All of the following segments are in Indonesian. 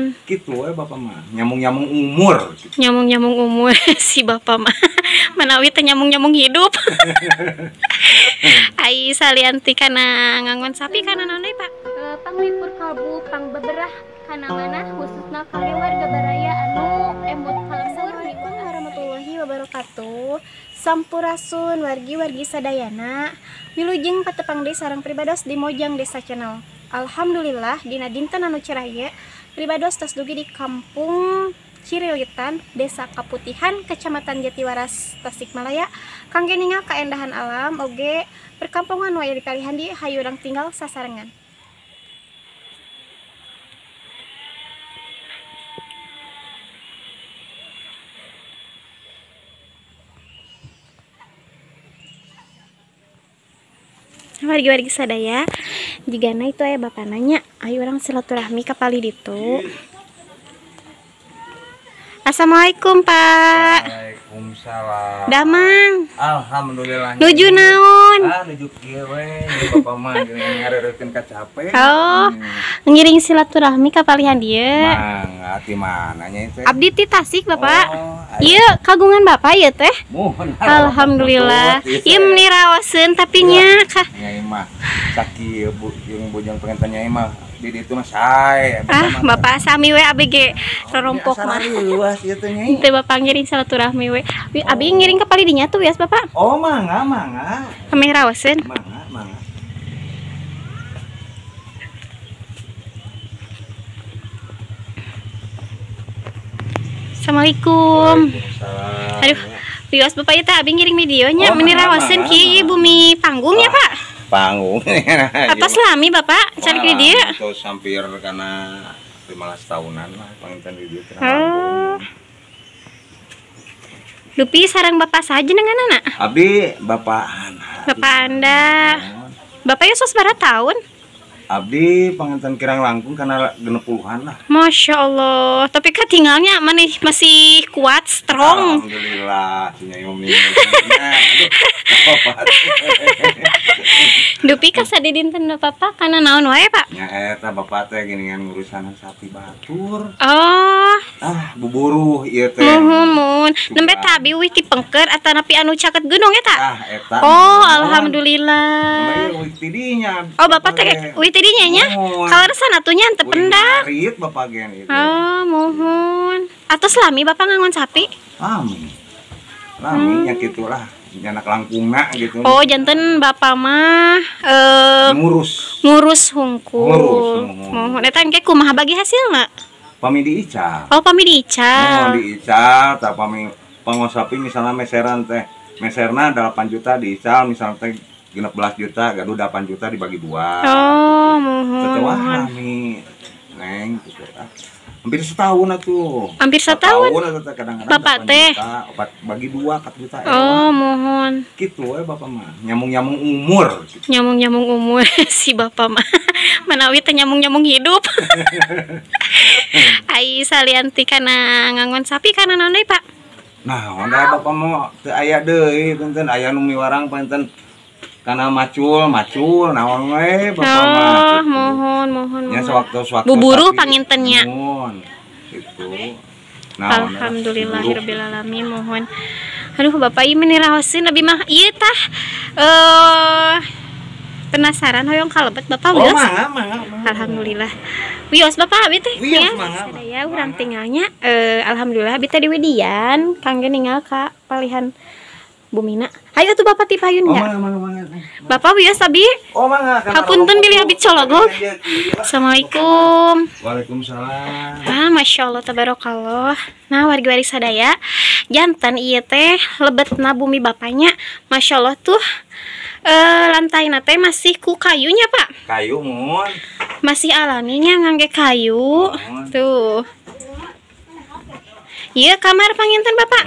mohon. Gitu ya bapak mah. Nyamung-nyamung umur. Nyamung-nyamung umur si bapak mah. Menawi teh nyamung-nyamung hidup. Ai salianti kana ngangon sapi kana naon deui Pak? Panglipur kalbu pang beberah kana mana khususna kangge warga baraya anu embut kalembur. Assalamualaikum warahmatullahi wabarakatuh. Sampurasun wargi-wargi sadayana wilujeng patepang deui sareng pribados di Mojang Desa Channel. Alhamdulillah dina dinten anu cerah ieu pribados tos dugi di kampung Cirilitan, Desa Kaputihan, Kecamatan Jatiwaras, Tasikmalaya. Kangge ningal kaendahan alam oge perkampungan waya dipalihan di hayu urang tinggal sasarengan. Wargi-wargi sadaya, jigana itu aya bapak nanya, ayo orang silaturahmi ka pali ditu. Assalamualaikum Pak. Waalaikumsalam. Damang. Alhamdulillah. Nuju naon? Nuju kieu we, bapak mah ngareurekeun ka capek. Oh, ngiring silaturahmi ka palihan dieu. Mangga ti mana nya teh? Abdi ti Tasik Bapak. Oh, Ieu kagungan Bapak ieu teh. Mohon. Alhamdulillah. Ieu meuni raoseun tapi nya ka. Nyai mah sakieu bu jeung bujang pengantin nyai mah di ditu mah sae. Bapak sami we ABG rorompok mah. Luas ieu teh nyai. Teu Bapak ngiring silaturahmi we. Abi ngiring ka pali dinya tuh bias Bapak. Oh, mangga. Ame raoseun. Mangga. Assalamualaikum. Waalaikumsalam. Aduh, bias Bapak ieu teh abi ngiring videonya, Oh, meuni mangga, raoseun mangga, kieu bumi panggung ya Pak. Panggung. Atas lami Bapak, cari ke dia. Itu hampir karena 15 tahunan lah penginten di dieu. Oh. Dupi sareng Bapak saja dengan anak. Abdi bapaan. Bapak Anda. Bapak sos berapa tahun? Abdi penginten kirang langkung karena 60-an lah. Masya Allah. Tapi kan tinggalnya masih kuat, strong. Alhamdulillah. Nyai Umi. Dupi kasadi dinten Bapak karena naon wae Pak? Nya eta bapak teh geuningan ngurusan sapi batur. Oh. Buburuh ieu teh. Mun nembe tabi wih ti pengker atau napi anu caket gunung eta? Eta. Oh, alhamdulillah. Namanya wih tidinya. Oh, Bapak teh wih tidinya nya? Kalersan atunya henteu pendak. Ngarit bapak gen itu. Oh, mohon. Atos lami Bapak ngangon sapi? Lami nya gitulah. Anak langkungna gitu. Oh, janten Bapak mah ngurus hungkul. Mohon eta engke kumaha bagi hasilna? Pami diical. Oh, pami diical. Diical, tah pami pangosapi misalnya meseran teh. Meserna 8 juta diical misalnya teh 16 juta, gaduh 8 juta dibagi 2. Oh, mohon. Teh wah kami neng gitu. Hampir setahun atuh. Hampir setahun. Kadang-kadang Bapak teh bagi 2 4 juta. Oh, mohon. Gitu ya bapak mah. Nyamung-nyamung umur. Nyamung-nyamung umur si Bapak mah. Menawi teh nyamung-nyamung hidup. Ai salianti kana ngangon sapi kana naon deui Pak? Nah, onda bapak mah teu aya deui punten aya nu miwarang punten kana macul naon we bapak mah. Mohon. Ya sewaktu-sewaktu Buburuh pangintennya. Gitu. Alhamdulillahirabbil alamin mohon. Aduh Bapak ieu meuni raoseun abi mah ieu tah penasaran hoyong kalebet Bapak wios. Mangga. Alhamdulillah. Wios Bapak abi teh Wios, ya. mangga. Sadaya urang tinggalnya alhamdulillah abi teh di Widian kangge ningal ka palihan Bumina. Hayu tuh Bapak tipayun nya. Mangga. Bapak wios abi. Oh mangga. Hapunten bilih abi cologog. Assalamualaikum. Waalaikumsalam. Masya Allah tabarakallah. Nah wargi-wargi sadaya jantan ieu teh lebetna bumi bapaknya. Masya Allah tuh lantai teh masih ku kayunya Pak. Kayu mun. Masih alaminya ngangge kayu. Tuh. Iya kamar panginten Bapak.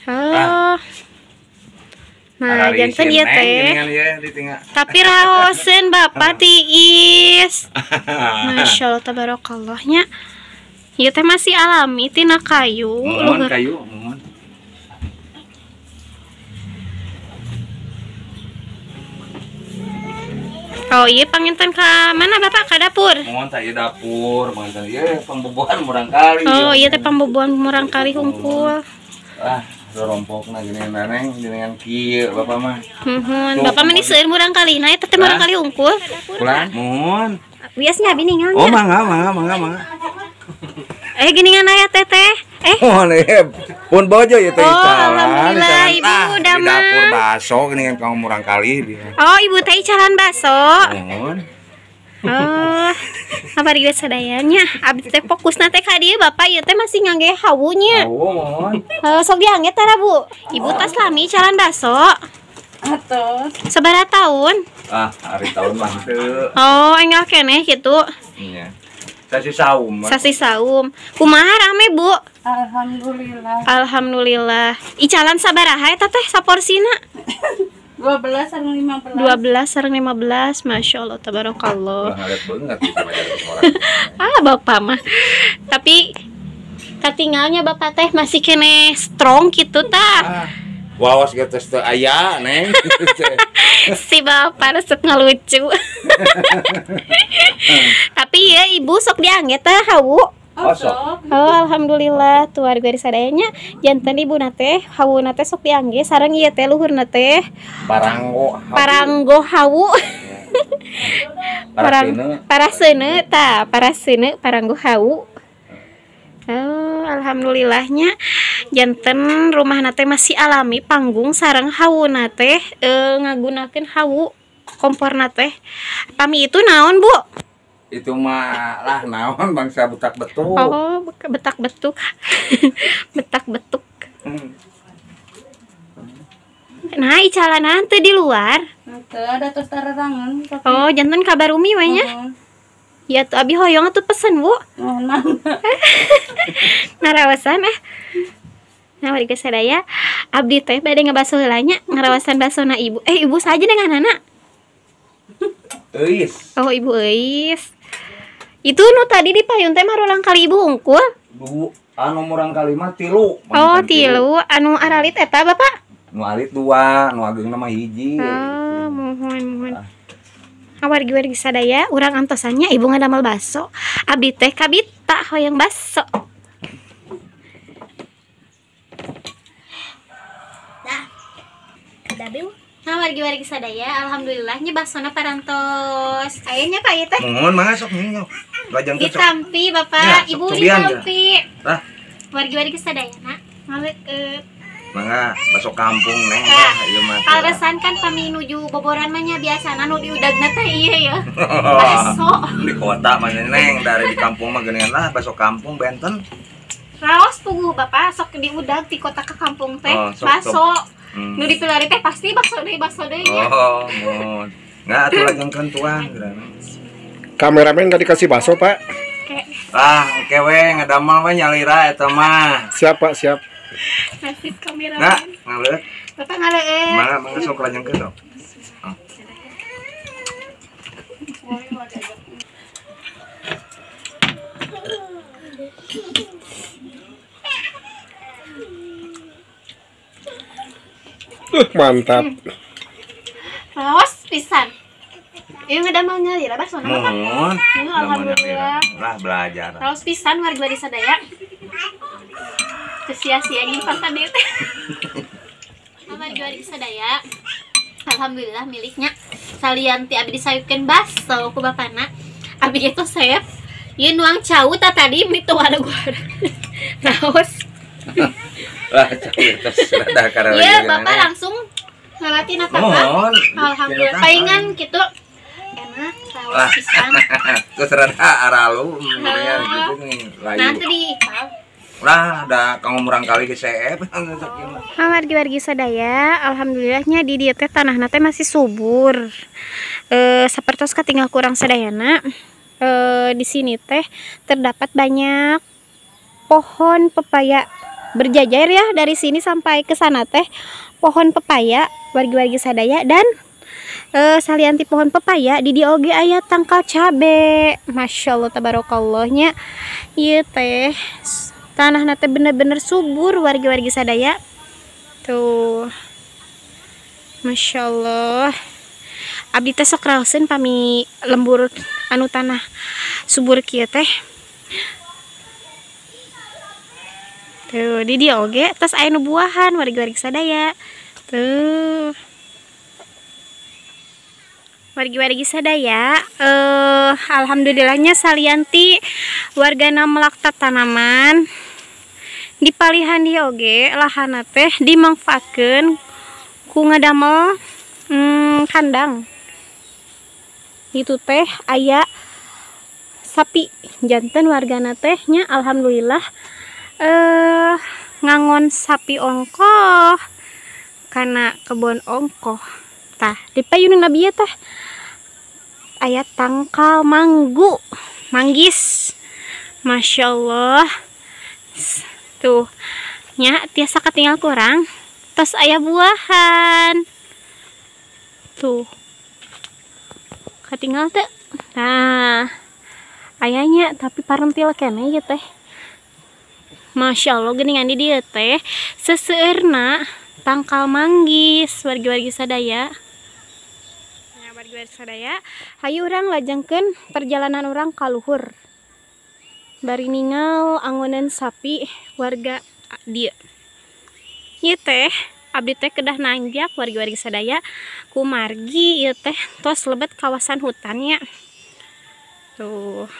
Oh. Nah, janten ieu teh. Tapi raoseun Bapak tiis. Masya Allah tabarakallahnya. Ieu teh masih alami tina kayu. Kayu. Oh iya, panginten ke mana Bapak? Ke dapur? Mohon saya dapur, mantan ieu pambobohan murang kali. Oh iya teh pambobohan murang kali hungkul. Ah, rompokna gini neneng dengan kieu Bapak mah. Bapak mah diseueur murang kali. Nah eta teh murang kali hungkul. Pulang, mohon. Biasnya biningan. Oh, mangga. Giningan aya teteh. Mohon pun bojo ya teh. Alhamdulillah Ibu udah di dapur baso gini kan kamu murang kali dia. Oh, Ibu teh icalan baso. Mohon. Oh, kabar ieu sadayanya. Abdi teh fokusna teh ka dieu Bapak ieu teh masih ngangge hawunya. Mohon. Sok diangge tara Bu. Ibu tas lami icalan baso. Atuh. Sabaraha tahun? Hari tahun mah teu. Oh, enggak keneh gitu. Iya. Sasi saum. Sasi saum. Kumaha rame, Bu? Alhamdulillah. Alhamdulillah. Icalan sabaraha eta teh saporsina? 12 sareng 15. 12 sareng 15. Masyaallah tabarakallah. Ngalet banget sama orang. Bapak mah. Tapi katinggalnya Bapak teh masih kene strong gitu tah. Wawas geus teu aya, Neng. Si Bapak resep ngalucu. Tapi ya Ibu sok diangge teh hawu. Sok. Oh, alhamdulillah tuh warga sadayanya janten Ibu nate hawuna teh sok diangge sareng ieu teh luhurna teh paranggo hawu. Paraseune paranggo hawu. Oh, alhamdulillahnya janten rumah nate masih alami panggung sareng hawu nate ngagunakeun hawu kompor nate. Pami itu naon Bu? Itu mah lah naon bangsa betak betuk. Oh, betak betuk. Betak betuk. Nah, icalanan teh di luar. Teu ada tos tararangan. Oh, janten kabar umi we nya. Ya tuh abi hoyong atuh pesen Bu. Ngarawasan Nah warga sadaya abdi teh bade ngabaso heula nya ngarawasan basona Ibu. Ibu saja dengan anak. Euis. Oh, Ibu euis. Itu nu tadi di payun teh marulang kali Ibu unggul. Bu, anu murang kali mah 3. Oh, 3. Anu aralit eta Bapak? Nu alit 2, nu ageungna mah 1. Oh, mohon. Wargi sadaya urang antosannya Ibu ngadamel baso. Abdi teh kabita hoyong baso. Nah, wargi sadaya alhamdulillahnya basona parantos. Ayahnya Pak ieu teh. Mohon masuk nih. Lajang teh. Ditampi Bapak, Ya, Ibu cobian, ditampi. Tah. Wargi sadayana ngaleut. Mangga baso kampung Neng. Ieu mah. Kaleresan kan pami nuju boboran mah nya biasana nu diudagna teh ieu ya. Baso. Di kota mah Neng, dari di kampung mah geuningan lah baso kampung benten. Raos puguh Bapak sok diudag di kota ke kampung teh. Baso. Nu dipilari teh pasti bakso deui nya. Oh, mohon. Enggak atuh lajengkeun tuang. Kameramen gak dikasih bakso Pak? Kewe ngadamel mah nyalira eta mah. Siap Pak, siap. Nasib kameramen. Nah, ngaleut. Bapak ngaleut. Mangga sok lajengkeun dong. Mantap. Raos pisan. Ieu ngadamel nyalira bakso na Bapak. Mohon. Alhamdulillah. Lah belajar. Raos pisan warga sadaya. Sia-sia nyimpan tadi teh. Warga sadaya. Alhamdulillah miliknya salianti abdi disayupkeun baso ku bapana. Abdi itu sayap. Ieu nuang cau tadi mitu ada gua. Raos. Lah terus rada karena. Iya, Bapak langsung ngalatin apa Pak? Alhamdulillah. Palingan gitu. Enak, raos pisan. Terus rada aralu mendingan gitu nih. Nanti di Lah ada kamu murang kali ke CF. wargi sadaya, alhamdulillahnya di dieu teh tanahna teh masih subur. Sapertos katinggal kurang sadayana. Di sini teh terdapat banyak pohon pepaya berjajar ya dari sini sampai ke sana teh pohon pepaya wargi sadaya dan salianti pohon pepaya di oge aya tangkal cabe. Masyaallah tabarakallahnya ieu teh tanah nate bener-bener subur wargi sadaya tuh. Masya Allah. abdi teh sok raoseun pami lembur anu tanah subur kieu teh. Tuh di dia oge tos aya nu buahan wargi-wargi sadaya. Tuh wargi-wargi sadaya, alhamdulillahnya salianti wargana melakta tanaman di palihan dia oge lahana teh dimanfaatkeun ku ngadamel kandang. Itu teh aya sapi janten wargana teh nya alhamdulillah ngangon sapi ongkoh kana kebon ongkoh. Tah di payunan nabi teh aya tangkal manggis, masya Allah. Tuh nya tiasa katinggal kurang tos aya buahan tuh katinggal teh. Nah ayahnya tapi parentil kene ya teh, masya Allah geningan di dia teh seseueurna tangkal manggis wargi-wargi sadaya. Nah wargi-wargi sadaya hayu urang lajengkeun perjalanan urang ka luhur bari ningal angonan sapi warga dia. Ieu teh abdi teh kedah nanjak wargi-wargi sadaya ku margi ieu teh tos lebet kawasan hutannya. Tuh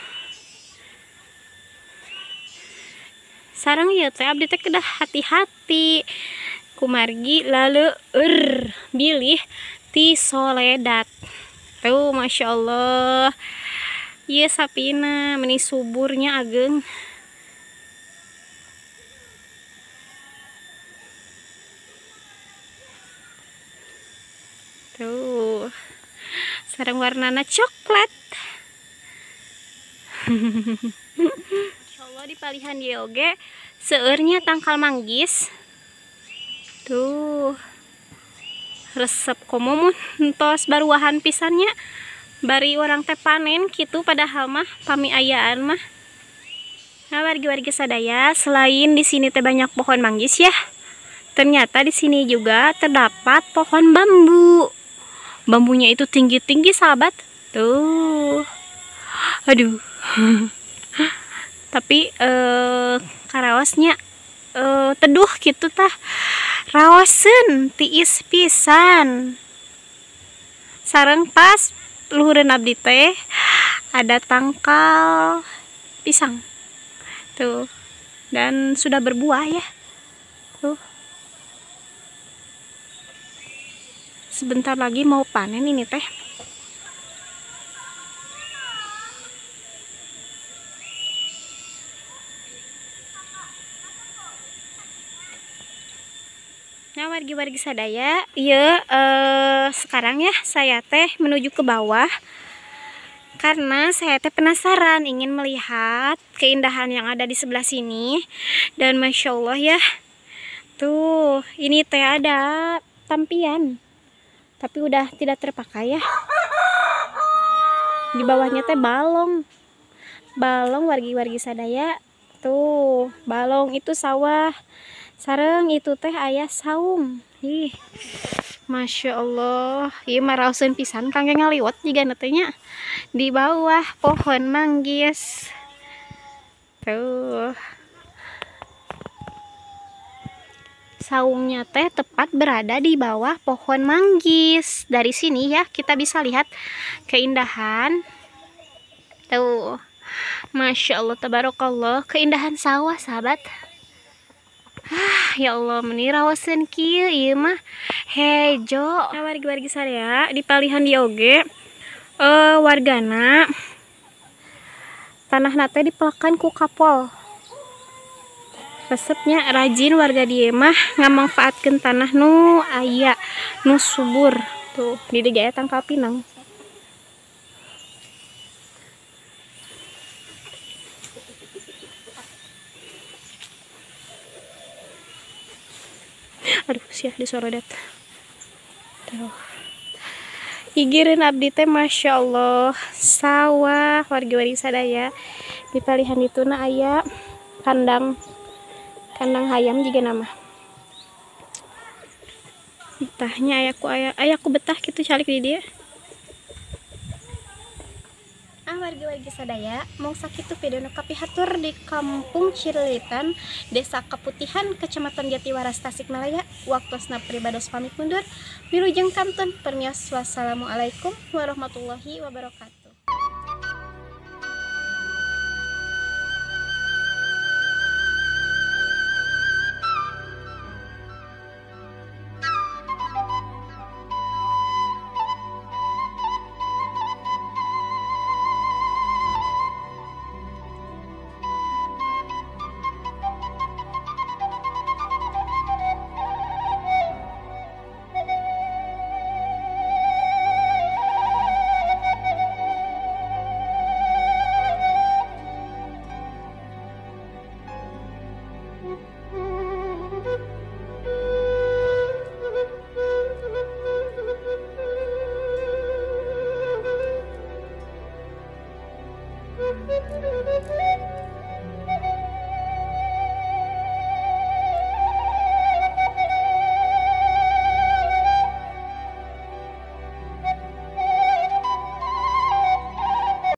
sareng ieu teh abdi teh kedah hati-hati ku margi lalu bilih ti Soledad. Tuh masya Allah ieu sapina meni suburnya ageng. Tuh sareng warnana coklat. Insyaallah di palihan dia oge seueurnya tangkal manggis. Tuh resep komo mun entos baruahan pisannya bari orang teh panen gitu padahal mah pami ayaan mah. Nah wargi-wargi sadaya selain di sini teh banyak pohon manggis ya, ternyata di sini juga terdapat pohon bambu. Bambunya itu tinggi-tinggi sahabat. Tuh aduh tapi karaosnya teduh gitu tah raoseun tiis pisan. Sareng pas luhureun abdi teh ada tangkal pisang tuh dan sudah berbuah ya. Tuh sebentar lagi mau panen ini teh. Nah wargi-wargi sadaya, ya sekarang ya saya teh menuju ke bawah karena saya teh penasaran ingin melihat keindahan yang ada di sebelah sini. Dan masya Allah ya, tuh ini teh ada tampian tapi udah tidak terpakai ya. Di bawahnya teh balong wargi-wargi sadaya. Tuh balong itu sawah. Sareng itu teh ayah saung. Ih, masya Allah. Ieu mah raoseun pisan kangge ngaliwat jiga netenya di bawah pohon manggis. Tuh. Saungnya teh tepat berada di bawah pohon manggis. Dari sini ya kita bisa lihat keindahan. Tuh. Masya Allah tabarakallah, keindahan sawah sahabat. Ya Allah meni raoseun kieu ieu mah hejo. Nah wargi-wargi sadaya di palihan di oge wargana tanahna teh dipelakan ku kapol. Resepnya rajin warga dieu mah ngamangfaatkeun tanah nu aya nu subur. Tuh di dieu aya tangkal pinang. Aduh sia disorodet. Tuh igireun abdi teh masya Allah sawah wargi-wargi sadaya. Di palihan dituna aya kandang hayam juga nama. Betahnya ayaku betah gitu calik di dia. wargi-wargi sadaya mong sakitu video nu kapihatur di Kampung Cililitan, Desa Keputihan, Kecamatan Jatiwaras, Tasikmalaya. Waktosna pribados pamit mundur. Wilujeng kantun permios. Wassalamualaikum warahmatullahi wabarakatuh.